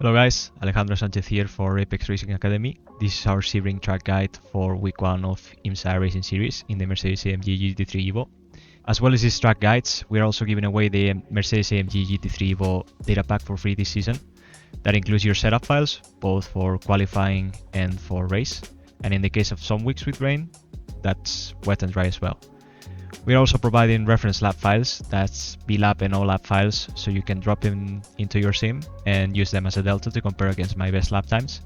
Hello guys, Alejandro Sanchez here for Apex Racing Academy. This is our Sebring track guide for week 1 of IMSA iRacing series in the Mercedes-AMG GT3 Evo. As well as these track guides, we are also giving away the Mercedes-AMG GT3 Evo data pack for free this season. That includes your setup files, both for qualifying and for race. And in the case of some weeks with rain, that's wet and dry as well. We're also providing reference lap files, that's B-lap and O-lap files, so you can drop them into your sim and use them as a delta to compare against my best lap times.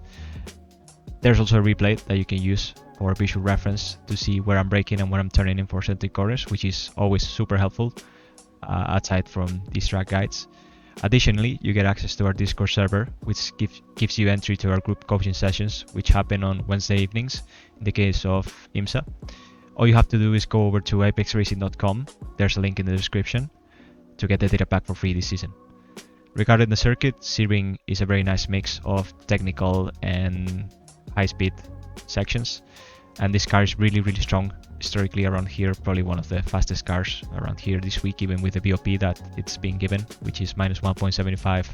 There's also a replay that you can use for visual reference to see where I'm braking and where I'm turning in for certain corners, which is always super helpful aside from these track guides. Additionally, you get access to our Discord server, which gives you entry to our group coaching sessions, which happen on Wednesday evenings in the case of IMSA. All you have to do is go over to apexracing.com, there's a link in the description, to get the data pack for free this season. Regarding the circuit, Sebring is a very nice mix of technical and high-speed sections, and this car is really strong historically around here, probably one of the fastest cars around here this week, even with the BOP that it's being given, which is minus 1.75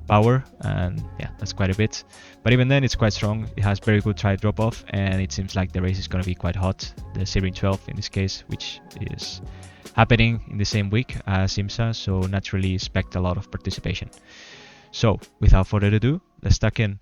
power, and yeah, that's quite a bit. But even then, it's quite strong. It has very good tire drop-off, and it seems like the race is going to be quite hot. The Sebring 12 in this case, which is happening in the same week as IMSA, so naturally expect a lot of participation. So, without further ado, let's tuck in.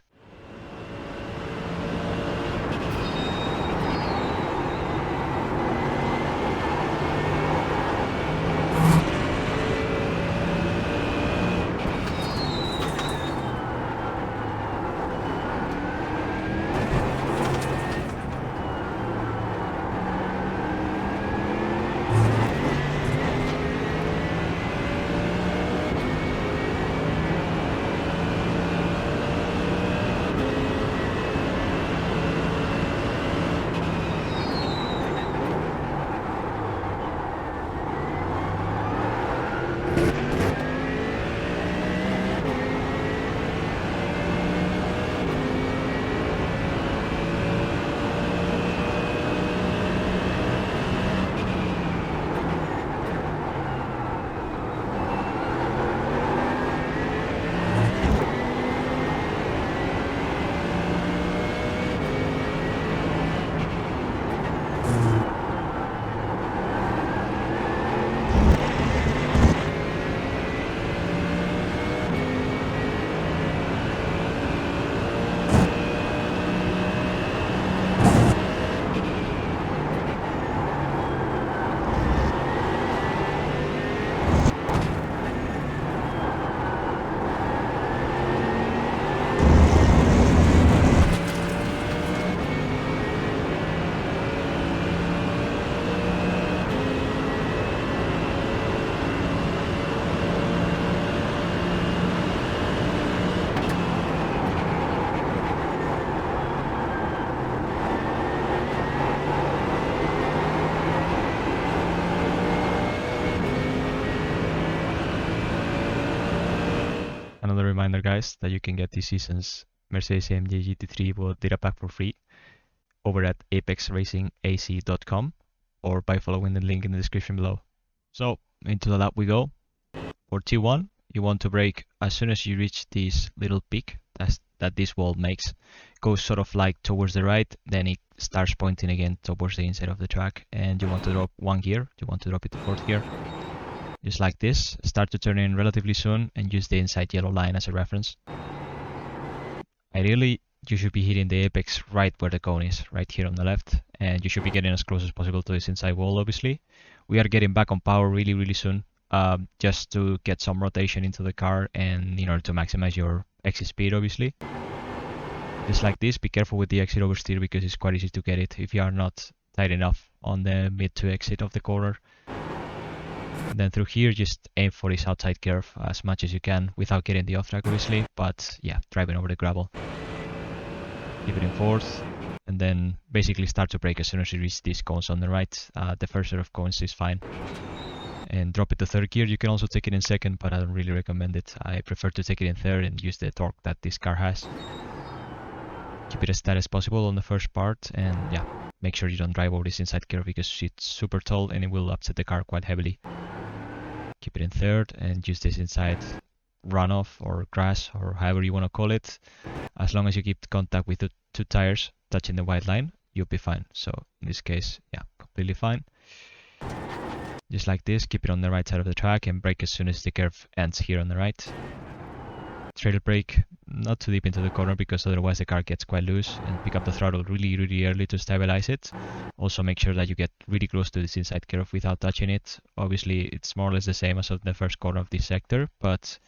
Another reminder, guys, that you can get this season's Mercedes-AMG GT3 Evo data pack for free over at apexracingac.com or by following the link in the description below. So, into the lap we go. For T1, you want to brake as soon as you reach this little peak that this wall makes. It goes sort of like towards the right, then it starts pointing again towards the inside of the track, and you want to drop one gear, you want to drop it to 4th gear. Just like this, start to turn in relatively soon and use the inside yellow line as a reference. Ideally, you should be hitting the apex right where the cone is, right here on the left, and you should be getting as close as possible to this inside wall, obviously. We are getting back on power really soon, just to get some rotation into the car and in order to maximize your exit speed, obviously. Just like this, be careful with the exit oversteer because it's quite easy to get it if you are not tight enough on the mid to exit of the corner. And then through here, just aim for this outside curve as much as you can without getting the off track, obviously, but yeah, driving over the gravel. Keep it in 4th, and then basically start to brake as soon as you reach these cones on the right. The first set of cones is fine. And drop it to 3rd gear. You can also take it in 2nd, but I don't really recommend it. I prefer to take it in 3rd and use the torque that this car has. Keep it as tight as possible on the first part, and yeah, make sure you don't drive over this inside curve because it's super tall and it will upset the car quite heavily. Keep it in 3rd and use this inside runoff or grass or however you want to call it. As long as you keep contact with the two tires touching the white line, you'll be fine. So in this case, yeah, completely fine. Just like this, keep it on the right side of the track and brake as soon as the curve ends here on the right. Trailer brake, not too deep into the corner because otherwise the car gets quite loose, and pick up the throttle really early to stabilize it. Also make sure that you get really close to this inside curve without touching it. Obviously it's more or less the same as of the first corner of this sector, but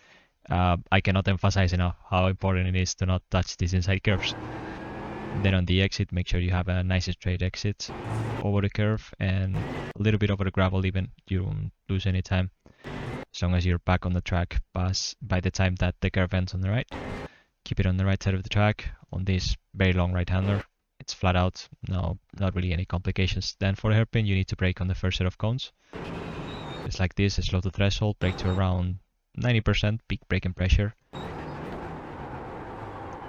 I cannot emphasize enough how important it is to not touch these inside curves. Then on the exit, make sure you have a nice straight exit over the curve and a little bit over the gravel even. You don't lose any time. As long as you're back on the track by the time that the curve ends on the right. Keep it on the right side of the track on this very long right-hander. It's flat out, no, not really any complications. Then for the hairpin, you need to brake on the first set of cones. Just like this, slow the threshold, brake to around 90%, peak braking pressure.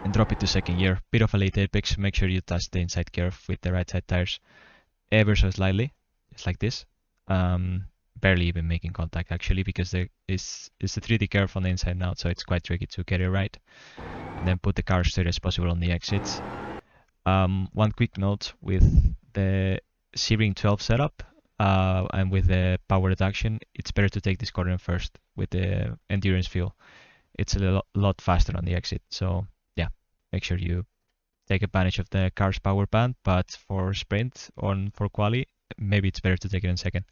And drop it to second gear. Bit of a late apex, make sure you touch the inside curve with the right side tires ever so slightly, just like this. Barely even making contact actually, because it's a 3D curve on the inside now, so it's quite tricky to get it right. And then put the car straight as possible on the exits. One quick note with the Sebring 12 setup and with the power reduction, it's better to take this corner first with the endurance fuel. It's a lot faster on the exit, so yeah, make sure you take advantage of the car's power band, but for sprint or for quali, maybe it's better to take it in second.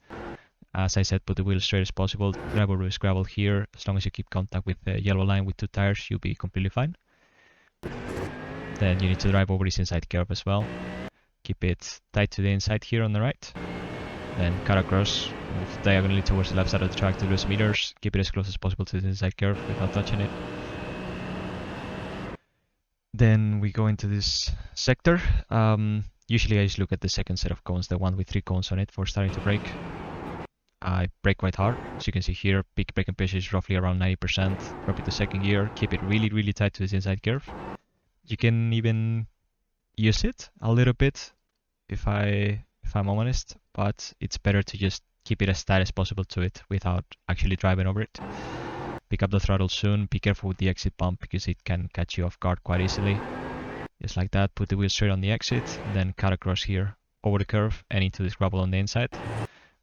As I said, put the wheel straight as possible, gravel with gravel here. As long as you keep contact with the yellow line with two tires, you'll be completely fine. Then you need to drive over this inside curve as well. Keep it tight to the inside here on the right. Then cut across, move diagonally towards the left side of the track to lose meters. Keep it as close as possible to the inside curve without touching it. Then we go into this sector. Usually I just look at the second set of cones, the one with 3 cones on it for starting to brake. I brake quite hard, as you can see here. Peak braking pressure is roughly around 90%. Drop it to second gear, keep it really tight to this inside curve. You can even use it a little bit if I'm honest, but it's better to just keep it as tight as possible to it without actually driving over it. Pick up the throttle soon, be careful with the exit bump because it can catch you off guard quite easily. Just like that, put the wheel straight on the exit, then cut across here over the curve and into this gravel on the inside.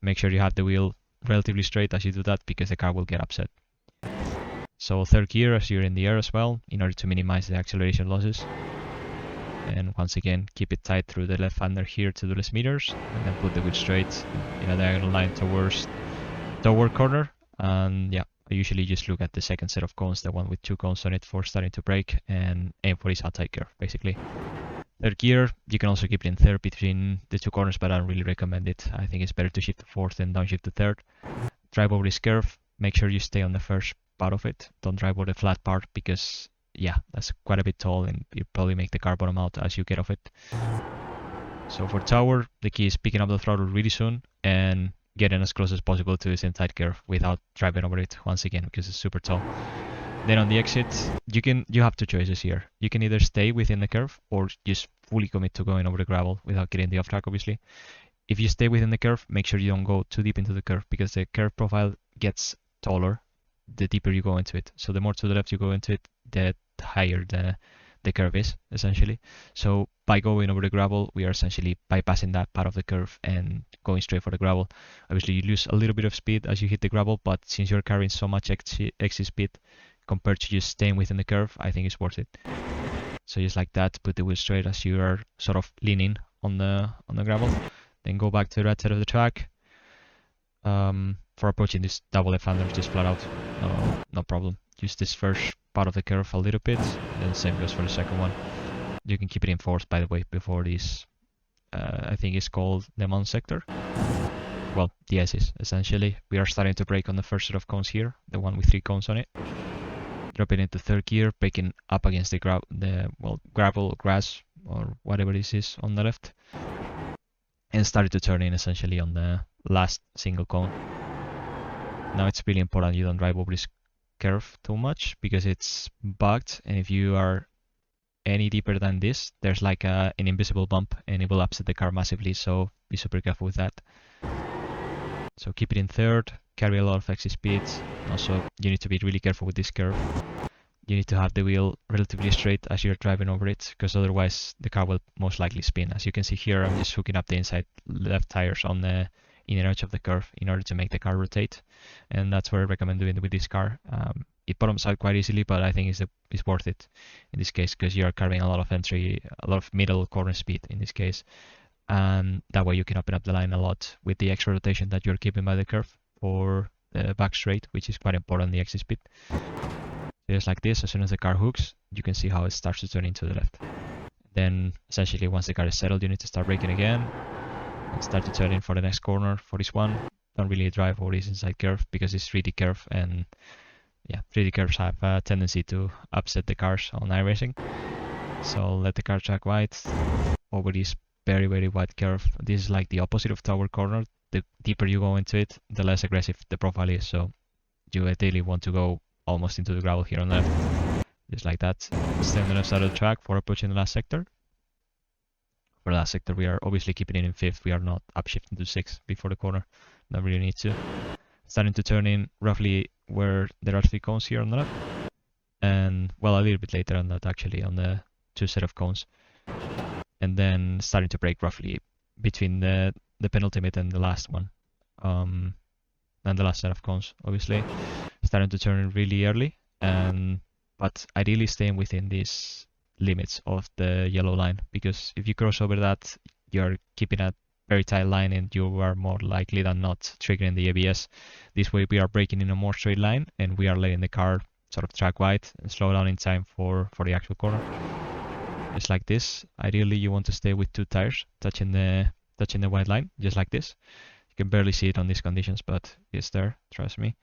Make sure you have the wheel relatively straight as you do that because the car will get upset. So third gear as you're in the air as well, in order to minimize the acceleration losses. And once again, keep it tight through the left hander here to the less meters, and then put the wheel straight in a diagonal line towards the corner. And yeah, I usually just look at the second set of cones, the one with 2 cones on it for starting to brake, and aim for this outside curve basically. Third gear, you can also keep it in third between the 2 corners, but I don't really recommend it. I think it's better to shift to fourth and downshift to third. Drive over this curve, make sure you stay on the first part of it. Don't drive over the flat part because, yeah, that's quite a bit tall and you probably make the car bottom out as you get off it. So for tower, the key is picking up the throttle really soon and getting as close as possible to this inside curve without driving over it once again because it's super tall. Then on the exit, you have 2 choices here. You can either stay within the curve or just fully commit to going over the gravel without getting the off track, obviously. If you stay within the curve, make sure you don't go too deep into the curve because the curve profile gets taller the deeper you go into it. So the more to the left you go into it, the higher the curve is, essentially. So by going over the gravel, we are essentially bypassing that part of the curve and going straight for the gravel. Obviously, you lose a little bit of speed as you hit the gravel, but since you're carrying so much exit speed, compared to just staying within the curve, I think it's worth it. So just like that, put the wheel straight as you are sort of leaning on the gravel. Then go back to the right side of the track. For approaching this double left-hander, just flat out, no problem. Use this first part of the curve a little bit, then same goes for the second one. You can keep it in fourth, by the way, before this, I think it's called the Mount sector. Well, the S is, essentially. We are starting to brake on the first set of cones here, the one with 3 cones on it. Drop it into third gear, braking up against the gravel, grass, or whatever this is on the left. And started to turn in essentially on the last single cone. Now it's really important you don't drive over this curve too much because it's bugged, and if you are any deeper than this, there's like an invisible bump and it will upset the car massively, so be super careful with that. So keep it in third, carry a lot of exit speeds. Also, you need to be really careful with this curve. You need to have the wheel relatively straight as you're driving over it, because otherwise the car will most likely spin. As you can see here, I'm just hooking up the inside left tires on the inner edge of the curve in order to make the car rotate, and that's what I recommend doing with this car. It bottoms out quite easily, but I think it's worth it in this case, because you are carrying a lot of entry, a lot of middle corner speed in this case, and that way you can open up the line a lot with the extra rotation that you're keeping by the curve for the back straight, which is quite important, the exit speed. Just like this, as soon as the car hooks, you can see how it starts to turn into the left. Then essentially once the car is settled, you need to start braking again and start to turn in for the next corner, for this one. Don't really drive over this inside curve because it's 3D curve, and yeah, 3D curves have a tendency to upset the cars on iRacing. So let the car track wide over this very, very wide curve. This is like the opposite of tower corner. The deeper you go into it, the less aggressive the profile is. So you ideally want to go almost into the gravel here on the left, just like that. Stay on the left side of the track for approaching the last sector. For the last sector, we are obviously keeping it in 5th. We are not upshifting to 6th before the corner. Don't really need to. Starting to turn in roughly where there are 3 cones here on the left, and well, a little bit later on that actually, on the 2 set of cones, and then starting to brake roughly between the penultimate and the last one, and the last set of cones, obviously. Starting to turn really early, but ideally staying within these limits of the yellow line, because if you cross over that, you're keeping a very tight line and you are more likely than not triggering the ABS. This way we are braking in a more straight line and we are letting the car sort of track wide and slow down in time for the actual corner. Just like this. Ideally you want to stay with 2 tires touching the white line, just like this. You can barely see it on these conditions, but it's there, trust me.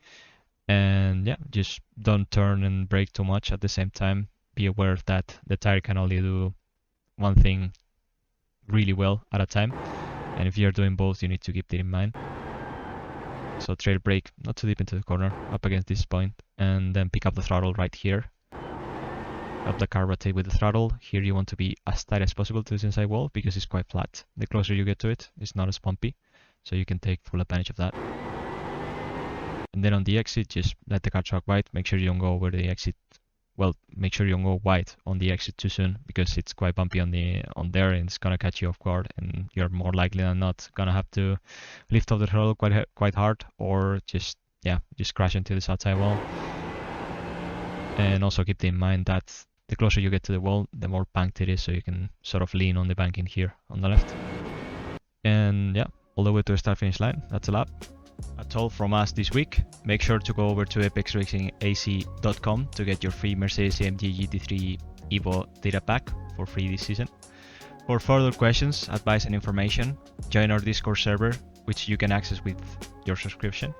And yeah, just don't turn and brake too much at the same time. Be aware that the tire can only do one thing really well at a time, and if you're doing both, you need to keep that in mind. So trail brake, not too deep into the corner, up against this point, and then pick up the throttle right here. Help the car rotate with the throttle. Here you want to be as tight as possible to this inside wall because it's quite flat. The closer you get to it, it's not as bumpy, so you can take full advantage of that. And then on the exit, just let the car track wide. Make sure you don't go over the exit. Well, make sure you don't go wide on the exit too soon, because it's quite bumpy on there, and it's gonna catch you off guard, and you're more likely than not gonna have to lift off the throttle quite hard, or just crash into this outside wall. And also keep in mind that the closer you get to the wall, the more banked it is, so you can sort of lean on the banking here on the left. And yeah, all the way to the start finish line. That's a lap. That's all from us this week. Make sure to go over to apexracingac.com to get your free Mercedes-AMG GT3 Evo data pack for free this season. For further questions, advice and information, join our Discord server, which you can access with your subscription.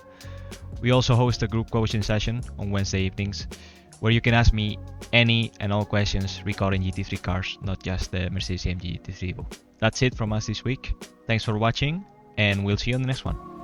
We also host a group coaching session on Wednesday evenings, where you can ask me any and all questions regarding GT3 cars, not just the Mercedes-AMG GT3 Evo. That's it from us this week. Thanks for watching, and we'll see you on the next one.